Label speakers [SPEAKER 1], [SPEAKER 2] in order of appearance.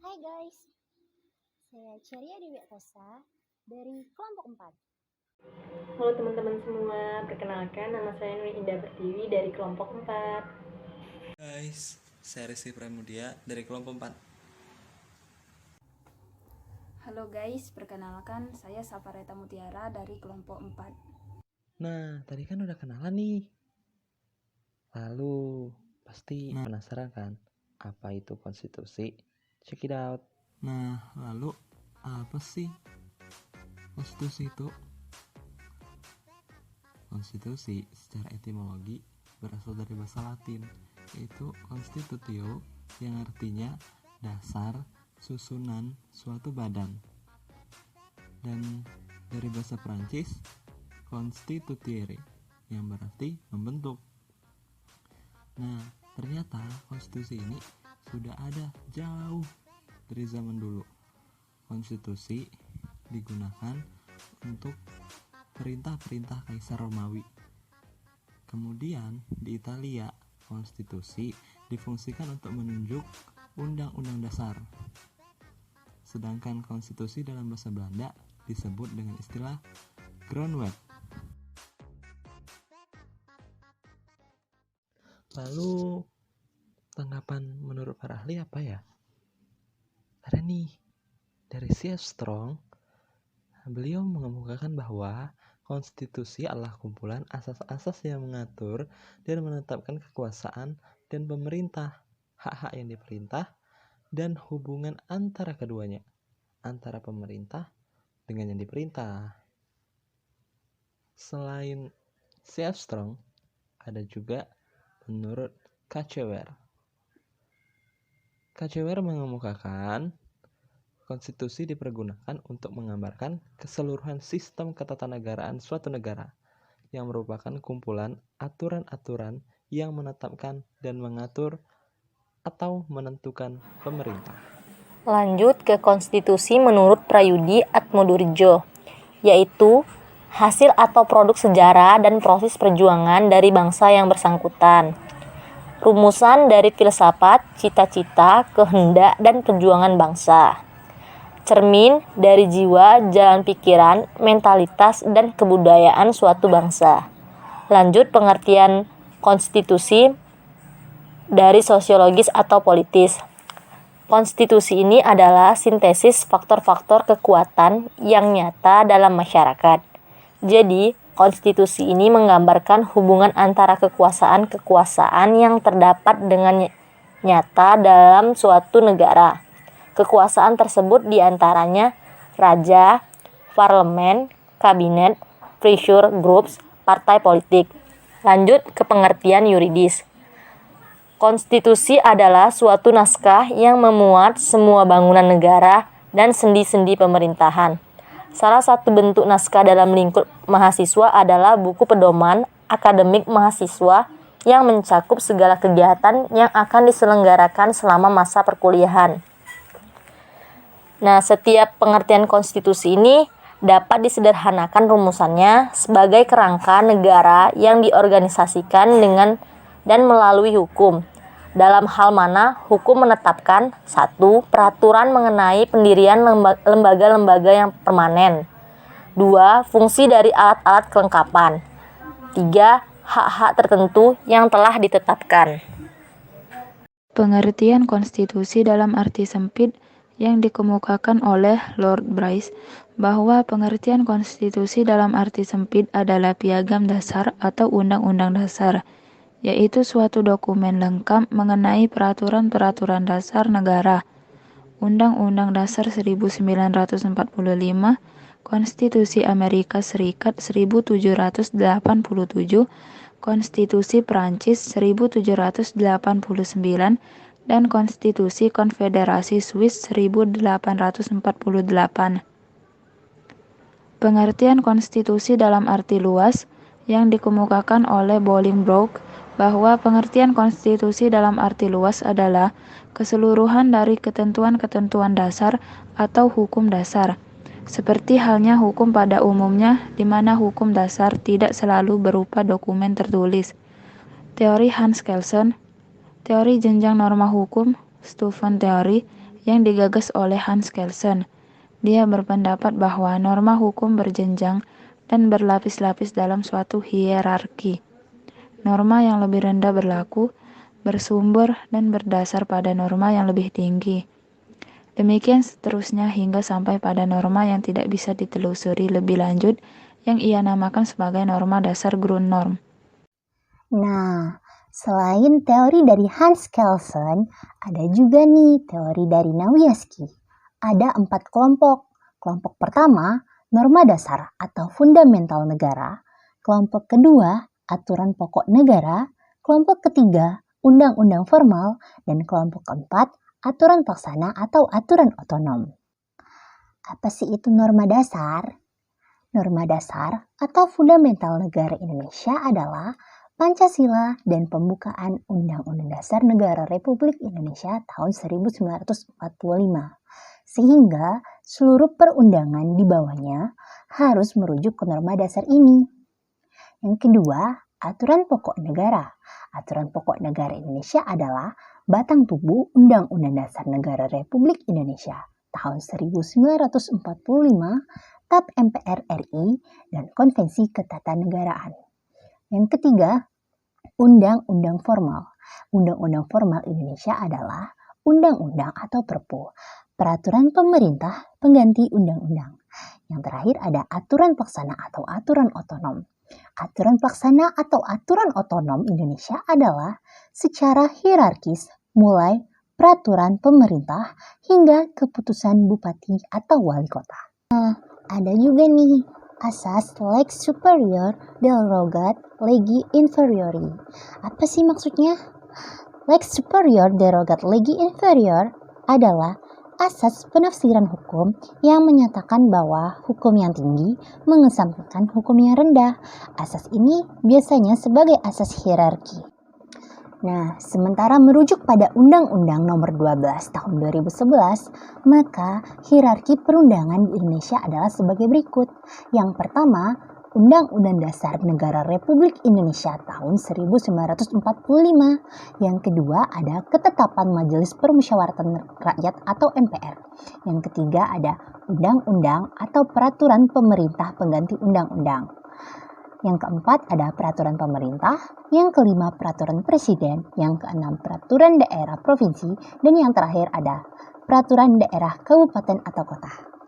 [SPEAKER 1] Hai guys, saya Ceria Dewi Atosa dari kelompok 4.
[SPEAKER 2] Halo teman-teman semua, perkenalkan nama saya Nuri Indah Pertiwi dari kelompok 4.
[SPEAKER 3] Guys, saya Rizky Pramudia dari kelompok 4.
[SPEAKER 4] Halo guys, perkenalkan saya Sapareta Mutiara dari kelompok 4.
[SPEAKER 5] Nah, tadi kan udah kenalan nih. Lalu, pasti penasaran kan? Apa itu konstitusi? Check it out.
[SPEAKER 3] Nah, lalu apa sih konstitusi itu? Konstitusi secara etimologi berasal dari bahasa Latin, yaitu constitutio, yang artinya dasar, susunan suatu badan. Dan dari bahasa Prancis, constituere, yang berarti membentuk. Nah, ternyata konstitusi ini sudah ada jauh dari zaman dulu. Konstitusi digunakan untuk perintah-perintah Kaisar Romawi. Kemudian di Italia, konstitusi difungsikan untuk menunjuk undang-undang dasar. Sedangkan konstitusi dalam bahasa Belanda disebut dengan istilah grondwet.
[SPEAKER 5] Lalu, tanggapan menurut para ahli apa ya? Ada nih, dari C.F. Strong, beliau mengemukakan bahwa konstitusi adalah kumpulan asas-asas yang mengatur dan menetapkan kekuasaan dan pemerintah, hak-hak yang diperintah, dan hubungan antara keduanya, antara pemerintah dengan yang diperintah. Selain C.F. Strong, ada juga menurut Kacewer. Kacewer mengemukakan konstitusi dipergunakan untuk menggambarkan keseluruhan sistem ketatanegaraan suatu negara yang merupakan kumpulan aturan-aturan yang menetapkan dan mengatur atau menentukan pemerintah.
[SPEAKER 6] Lanjut ke konstitusi menurut Prayudi Atmodurjo, yaitu hasil atau produk sejarah dan proses perjuangan dari bangsa yang bersangkutan. Rumusan dari filsafat, cita-cita, kehendak, dan perjuangan bangsa. Cermin dari jiwa, jalan pikiran, mentalitas, dan kebudayaan suatu bangsa. Lanjut pengertian konstitusi dari sosiologis atau politis. Konstitusi ini adalah sintesis faktor-faktor kekuatan yang nyata dalam masyarakat. Jadi, konstitusi ini menggambarkan hubungan antara kekuasaan-kekuasaan yang terdapat dengan nyata dalam suatu negara. Kekuasaan tersebut diantaranya raja, parlemen, kabinet, pressure groups, partai politik. Lanjut ke pengertian yuridis. Konstitusi adalah suatu naskah yang memuat semua bangunan negara dan sendi-sendi pemerintahan. Salah satu bentuk naskah dalam lingkup mahasiswa adalah buku pedoman akademik mahasiswa yang mencakup segala kegiatan yang akan diselenggarakan selama masa perkuliahan. Nah, setiap pengertian konstitusi ini dapat disederhanakan rumusannya sebagai kerangka negara yang diorganisasikan dengan dan melalui hukum. Dalam hal mana hukum menetapkan 1. Peraturan mengenai pendirian lembaga-lembaga yang permanen. 2. Fungsi dari alat-alat kelengkapan. 3. Hak-hak tertentu yang telah ditetapkan.
[SPEAKER 7] Pengertian konstitusi dalam arti sempit yang dikemukakan oleh Lord Bryce bahwa pengertian konstitusi dalam arti sempit adalah piagam dasar atau undang-undang dasar, yaitu suatu dokumen lengkap mengenai peraturan-peraturan dasar negara. Undang-Undang Dasar 1945, Konstitusi Amerika Serikat 1787, Konstitusi Prancis 1789, dan Konstitusi Konfederasi Swiss 1848. Pengertian konstitusi dalam arti luas yang dikemukakan oleh Bolingbroke bahwa pengertian konstitusi dalam arti luas adalah keseluruhan dari ketentuan-ketentuan dasar atau hukum dasar, seperti halnya hukum pada umumnya, di mana hukum dasar tidak selalu berupa dokumen tertulis. Teori Hans Kelsen, teori jenjang norma hukum, Steuven teori, yang digagas oleh Hans Kelsen. Dia berpendapat bahwa norma hukum berjenjang dan berlapis-lapis dalam suatu hierarki. Norma yang lebih rendah berlaku, bersumber, dan berdasar pada norma yang lebih tinggi. Demikian seterusnya hingga sampai pada norma yang tidak bisa ditelusuri lebih lanjut yang ia namakan sebagai norma dasar Grundnorm.
[SPEAKER 1] Nah, selain teori dari Hans Kelsen, ada juga nih teori dari Nawiaski. Ada 4 kelompok. Kelompok pertama, norma dasar atau fundamental negara. Kelompok kedua, aturan pokok negara. Kelompok ketiga, undang-undang formal. Dan kelompok keempat, aturan pelaksana atau aturan otonom. Apa sih itu norma dasar? Norma dasar atau fundamental negara Indonesia adalah Pancasila dan pembukaan Undang-Undang Dasar Negara Republik Indonesia tahun 1945. Sehingga seluruh perundangan di bawahnya harus merujuk ke norma dasar ini. Yang kedua, aturan pokok negara. Aturan pokok negara Indonesia adalah batang tubuh Undang-Undang Dasar Negara Republik Indonesia tahun 1945, TAP MPR RI, dan Konvensi Ketatanegaraan. Yang ketiga, undang-undang formal. Undang-undang formal Indonesia adalah undang-undang atau perpu, peraturan pemerintah pengganti undang-undang. Yang terakhir ada aturan pelaksana atau aturan otonom. Aturan pelaksana atau aturan otonom Indonesia adalah secara hierarkis mulai peraturan pemerintah hingga keputusan bupati atau wali kota. Ada juga nih asas lex superior derogat legi inferiori. Apa sih maksudnya? Lex superior derogat legi inferior adalah asas penafsiran hukum yang menyatakan bahwa hukum yang tinggi mengesampingkan hukum yang rendah. Asas ini biasanya sebagai asas hierarki. Nah, sementara merujuk pada Undang-Undang Nomor 12 Tahun 2011, maka hierarki perundangan di Indonesia adalah sebagai berikut. Yang pertama, Undang-Undang Dasar Negara Republik Indonesia tahun 1945. Yang kedua ada Ketetapan Majelis Permusyawaratan Rakyat atau MPR. Yang ketiga ada Undang-Undang atau Peraturan Pemerintah Pengganti Undang-Undang. Yang keempat ada Peraturan Pemerintah. Yang kelima Peraturan Presiden. Yang keenam Peraturan Daerah Provinsi. Dan yang terakhir ada Peraturan Daerah Kabupaten atau Kota.